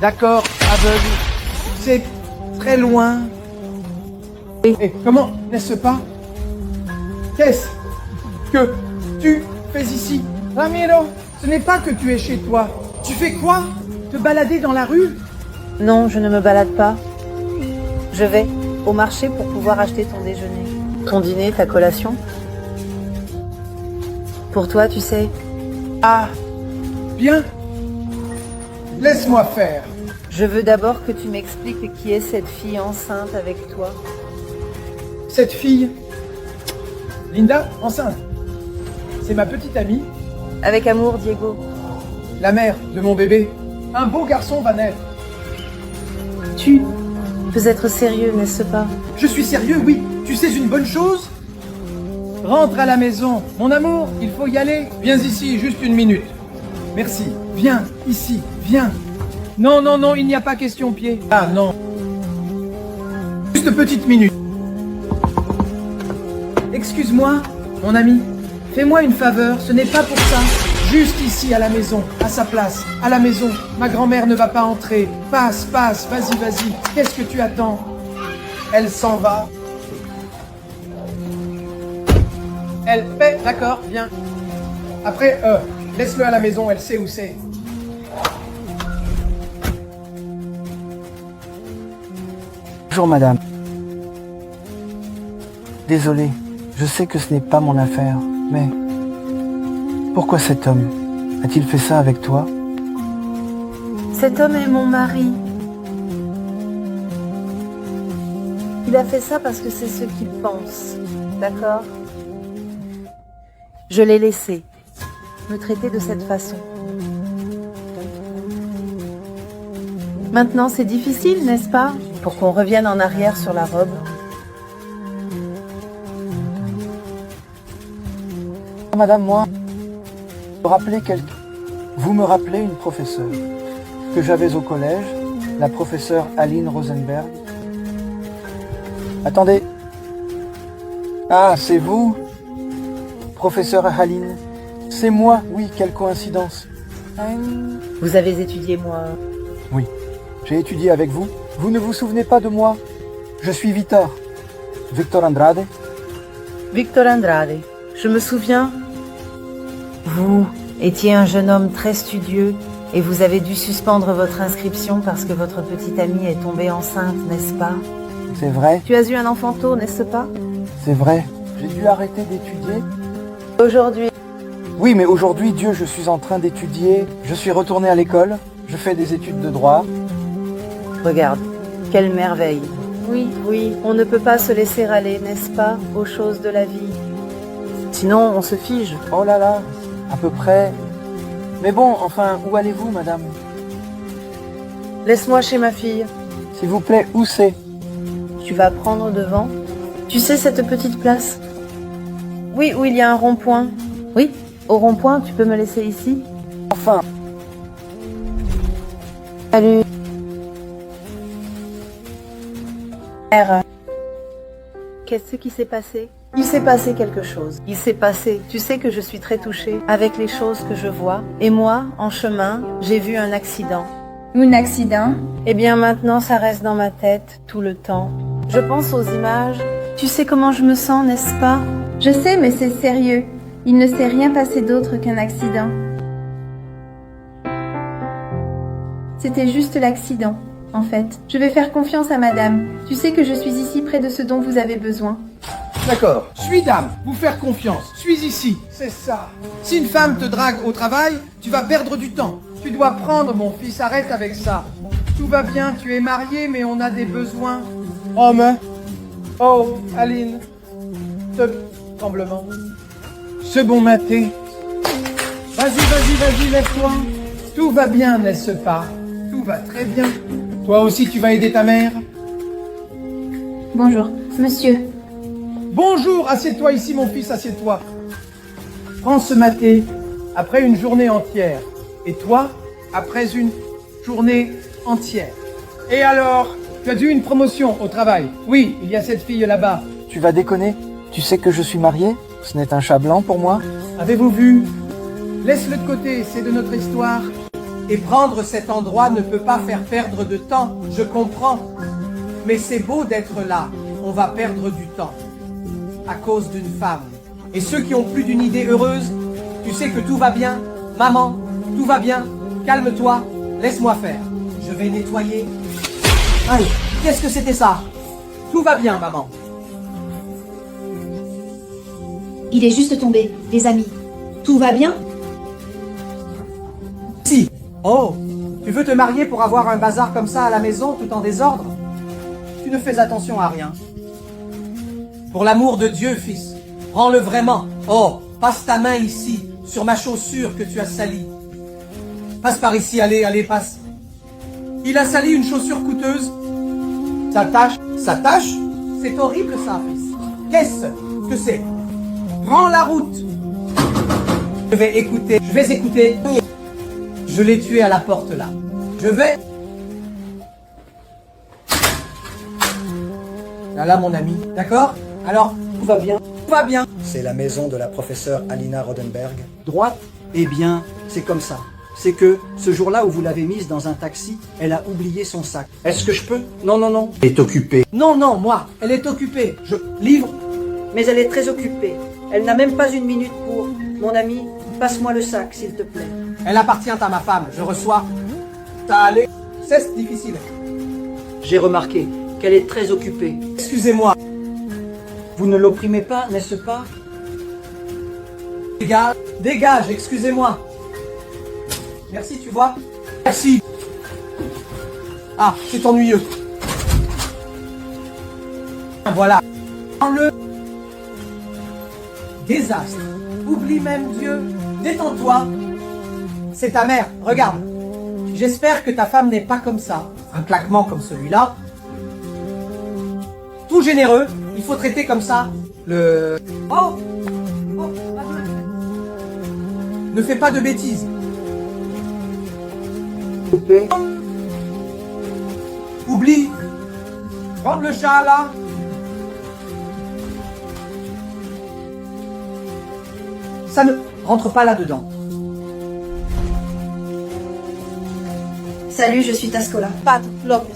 D'accord, aveugle. C'est très loin. Et comment, n'est-ce pas? Qu'est-ce que tu fais ici? Ramiro, ce n'est pas que tu es chez toi. Tu fais quoi? Te balader dans la rue? Non, je ne me balade pas. Je vais au marché pour pouvoir acheter ton déjeuner. Ton dîner, ta collation. Pour toi, tu sais. Ah, bien. Laisse-moi faire. Je veux d'abord que tu m'expliques qui est cette fille enceinte avec toi. Cette fille, Linda, enceinte. C'est ma petite amie, Avec amour, Diego. la mère de mon bébé. Un beau garçon va naître. Tu peux être sérieux, n'est-ce pas? Je suis sérieux, oui. Tu sais une bonne chose? Rentre à la maison. Mon amour, il faut y aller. Viens ici, juste une minute. Merci. Viens, ici, viens. Non, non, non, il n'y a pas question pied. Ah non. Juste une petite minute. Excuse-moi, mon ami. Fais-moi une faveur, ce n'est pas pour ça. Juste ici, à la maison, à sa place, à la maison. Ma grand-mère ne va pas entrer. Passe, passe, vas-y, vas-y. Qu'est-ce que tu attends? Elle s'en va. Elle paie, d'accord, viens. Après, laisse-le à la maison, elle sait où c'est. Bonjour madame. Désolé, je sais que ce n'est pas mon affaire, mais pourquoi cet homme a-t-il fait ça avec toi? Cet homme est mon mari. Il a fait ça parce que c'est ce qu'il pense. D'accord? Je l'ai laissé me traiter de cette façon. Maintenant, c'est difficile, n'est-ce pas? Pour qu'on revienne en arrière sur la robe. Madame, moi, vous me rappelez une professeure que j'avais au collège, la professeure Aline Rosenberg. Attendez. Ah, c'est vous, professeur Aline. C'est moi, oui, quelle coïncidence. Vous avez étudié, moi. Oui, j'ai étudié avec vous. Vous ne vous souvenez pas de moi? Je suis Victor. Victor Andrade. Victor Andrade. Je me souviens. Vous étiez un jeune homme très studieux et vous avez dû suspendre votre inscription parce que votre petite amie est tombée enceinte, n'est-ce pas? C'est vrai, Tu as eu un enfant tôt, n'est-ce pas? c'est vrai. J'ai dû arrêter d'étudier. Aujourd'hui. Oui, mais aujourd'hui, Dieu, je suis en train d'étudier. Je suis retourné à l'école. Je fais des études de droit. Regarde, quelle merveille. Oui, oui, on ne peut pas se laisser aller, n'est-ce pas, aux choses de la vie. Sinon, on se fige. Oh là là, à peu près. Mais bon, enfin, où allez-vous, madame? Laisse-moi chez ma fille. S'il vous plaît, où c'est? Tu vas prendre devant. Tu sais cette petite place? Oui, où il y a un rond-point. Oui, au rond-point, tu peux me laisser ici? Enfin, Salut. Mère. Qu'est-ce qui s'est passé? Il s'est passé quelque chose. Il s'est passé. Tu sais que je suis très touchée avec les choses que je vois. Et moi, en chemin, j'ai vu un accident. Un accident? Eh bien maintenant, ça reste dans ma tête tout le temps. Je pense aux images. Tu sais comment je me sens, n'est-ce pas? Je sais, mais c'est sérieux. Il ne s'est rien passé d'autre qu'un accident. C'était juste l'accident, en fait. Je vais faire confiance à madame. Tu sais que je suis ici près de ce dont vous avez besoin. D'accord. Suis dame, vous faire confiance. Suis ici. C'est ça. Si une femme te drague au travail, tu vas perdre du temps. Tu dois prendre, mon fils, arrête avec ça. Tout va bien, tu es marié, mais on a des besoins. Homme. Oh, Aline. Ce tremblement. Ce bon maté. Vas-y, vas-y, vas-y, lève-toi. Tout va bien, n'est-ce pas? Tout va très bien. Toi aussi, tu vas aider ta mère? Bonjour, monsieur. Bonjour, assieds-toi ici, mon fils, assieds-toi. Prends ce maté après une journée entière. Et toi, après une journée entière. Et alors, tu as eu une promotion au travail? Oui, il y a cette fille là-bas. tu vas déconner? Tu sais que je suis marié? Ce n'est un chat blanc pour moi? Avez-vous vu? Laisse-le de côté, c'est de notre histoire. Et prendre cet endroit ne peut pas faire perdre de temps, je comprends. Mais c'est beau d'être là, on va perdre du temps. À cause d'une femme. Et ceux qui ont plus d'une idée heureuse, tu sais que tout va bien, maman, tout va bien, calme-toi, laisse-moi faire. Je vais nettoyer. Aïe, qu'est-ce que c'était ça? Tout va bien, maman. Il est juste tombé, les amis. Tout va bien? Si. Oh, tu veux te marier pour avoir un bazar comme ça à la maison, tout en désordre? Tu ne fais attention à rien. Pour l'amour de Dieu, fils, prends-le vraiment. Oh, passe ta main ici, sur ma chaussure que tu as salie. Passe par ici, allez, allez, passe. Il a sali une chaussure coûteuse. Ça tâche, ça tâche. C'est horrible ça, fils. Qu'est-ce que c'est? Prends la route. Je vais écouter, Je l'ai tué à la porte là. Je vais... Là, mon ami, d'accord? Alors, tout va bien. Tout va bien. C'est la maison de la professeure Alina Rodenberg. Droite? Eh bien, c'est comme ça. C'est que, ce jour-là où vous l'avez mise dans un taxi, elle a oublié son sac. Est-ce que je peux? Non, non, non. Elle est occupée. Non, non, moi, elle est occupée. Je livre. Mais elle est très occupée. Elle n'a même pas une minute pour... Mon ami, passe-moi le sac, s'il te plaît. Elle appartient à ma femme. Je reçois. Ça allait. C'est difficile. J'ai remarqué qu'elle est très occupée. Excusez-moi. Vous ne l'opprimez pas, n'est-ce pas? Dégage, dégage, excusez-moi. Merci, tu vois. Merci. Ah, c'est ennuyeux. Voilà. Le désastre. Oublie même Dieu. Détends-toi. C'est ta mère. Regarde. J'espère que ta femme n'est pas comme ça. Un claquement comme celui-là. Tout généreux. Il faut traiter comme ça le... Oh, oh, ne fais pas de bêtises. Oublie. Prends le chat là. Ça ne rentre pas là-dedans. Salut, je suis Tascola. Padre Lopez.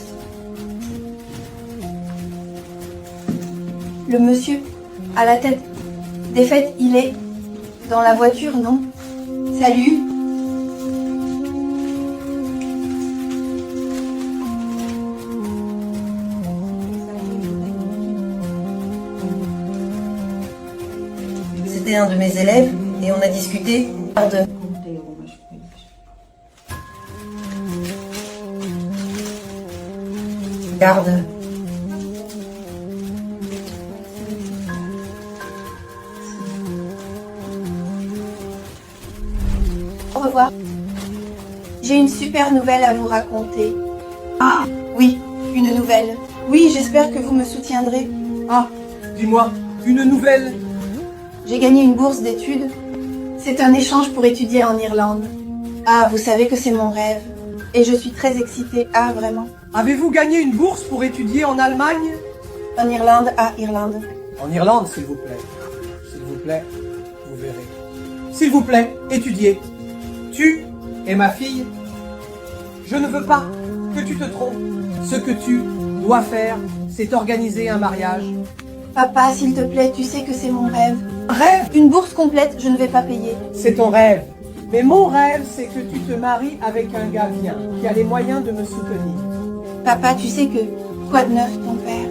Le monsieur à la tête défaite, il est dans la voiture, non? Salut. C'était un de mes élèves et on a discuté. Garde. Garde. Au revoir. J'ai une super nouvelle à vous raconter. Ah, oui, une nouvelle. Oui, j'espère que vous me soutiendrez. Ah, dis-moi, une nouvelle. J'ai gagné une bourse d'études. C'est un échange pour étudier en Irlande. Ah, vous savez que c'est mon rêve. Et je suis très excitée. Ah, vraiment. Avez-vous gagné une bourse pour étudier en Allemagne? En Irlande, à Irlande. En Irlande, s'il vous plaît. S'il vous plaît, vous verrez. S'il vous plaît, étudiez. Tu es ma fille. Je ne veux pas que tu te trompes. Ce que tu dois faire, c'est organiser un mariage. Papa, s'il te plaît, tu sais que c'est mon rêve. Rêve, Une bourse complète, je ne vais pas payer. c'est ton rêve. Mais mon rêve, c'est que tu te maries avec un gars bien, qui a les moyens de me soutenir. Papa, tu sais que... Quoi de neuf, ton père?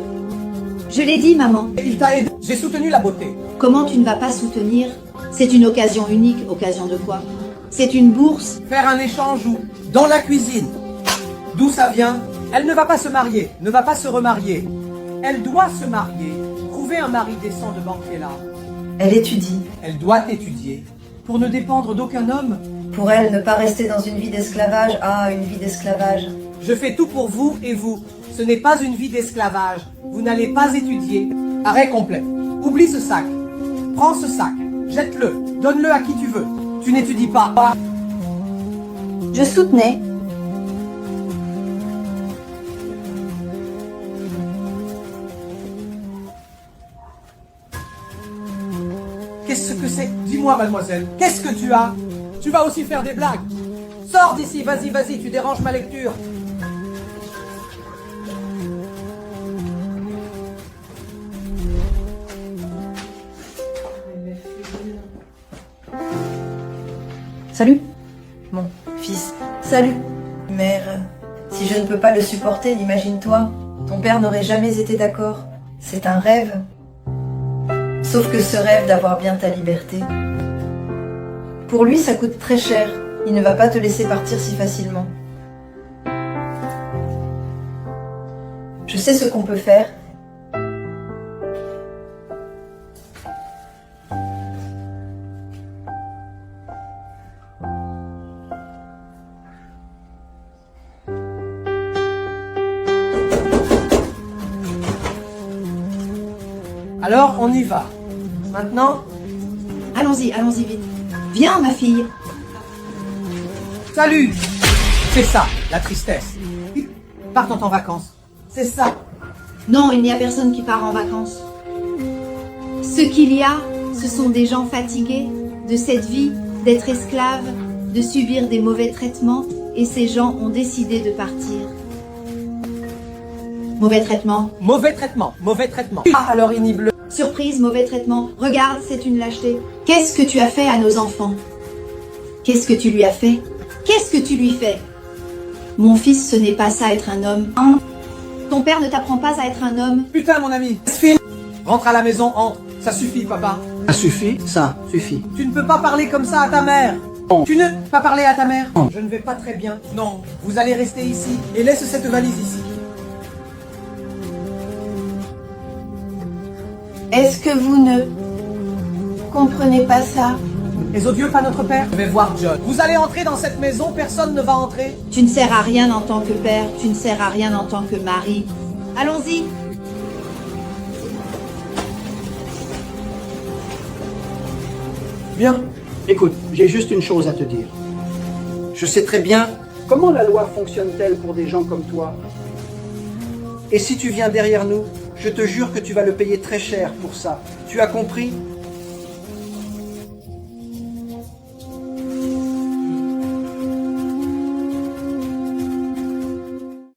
Je l'ai dit, maman. Il t'a aidé. J'ai soutenu la beauté. Comment tu ne vas pas soutenir? C'est une occasion unique. Occasion de quoi? C'est une bourse. Faire un échange où? Dans la cuisine. D'où ça vient? Elle ne va pas se marier, ne va pas se remarier. Elle doit se marier. Trouver un mari décent de banquier là. Elle étudie. Elle doit étudier. Pour ne dépendre d'aucun homme. Pour elle, ne pas rester dans une vie d'esclavage. Ah, une vie d'esclavage. Je fais tout pour vous et vous. Ce n'est pas une vie d'esclavage. Vous n'allez pas étudier. Arrêt complet. Oublie ce sac. Prends ce sac. Jette-le. Donne-le à qui tu veux. Tu n'étudies pas. Je soutenais. Qu'est-ce que c'est? Dis-moi, mademoiselle. Qu'est-ce que tu as? Tu vas aussi faire des blagues. Sors d'ici, vas-y, vas-y, tu déranges ma lecture. Salut, mon fils. Salut. Mère, si je ne peux pas le supporter, imagine-toi. Ton père n'aurait jamais été d'accord. C'est un rêve. Sauf que ce rêve d'avoir bien ta liberté, pour lui, ça coûte très cher. Il ne va pas te laisser partir si facilement. Je sais ce qu'on peut faire. Alors, on y va. Maintenant, Allons-y, allons-y vite. Viens, ma fille. salut. C'est ça, la tristesse. Partent en vacances. C'est ça. Non, il n'y a personne qui part en vacances. Ce qu'il y a, ce sont des gens fatigués de cette vie, d'être esclaves, de subir des mauvais traitements, et ces gens ont décidé de partir. Mauvais traitement. Mauvais traitement, mauvais traitement. Ah, alors ignoble. Surprise, mauvais traitement. Regarde, c'est une lâcheté. Qu'est-ce que tu as fait à nos enfants? Qu'est-ce que tu lui as fait? Qu'est-ce que tu lui fais? Mon fils, ce n'est pas ça être un homme. Ton père ne t'apprend pas à être un homme. Putain, mon ami. Rentre à la maison, entre. Ça suffit, papa. Ça suffit, ça suffit. Tu ne peux pas parler comme ça à ta mère. Non. Tu ne peux pas parler à ta mère. Non. Je ne vais pas très bien. Non, vous allez rester ici et laisse cette valise ici. Est-ce que vous ne comprenez pas ça? Les odieux, pas notre père. Je vais voir John. Vous allez entrer dans cette maison, personne ne va entrer. Tu ne sers à rien en tant que père, tu ne sers à rien en tant que mari. Allons-y. Bien. Écoute, j'ai juste une chose à te dire. Je sais très bien comment la loi fonctionne-t-elle pour des gens comme toi. Et si tu viens derrière nous, je te jure que tu vas le payer très cher pour ça. Tu as compris?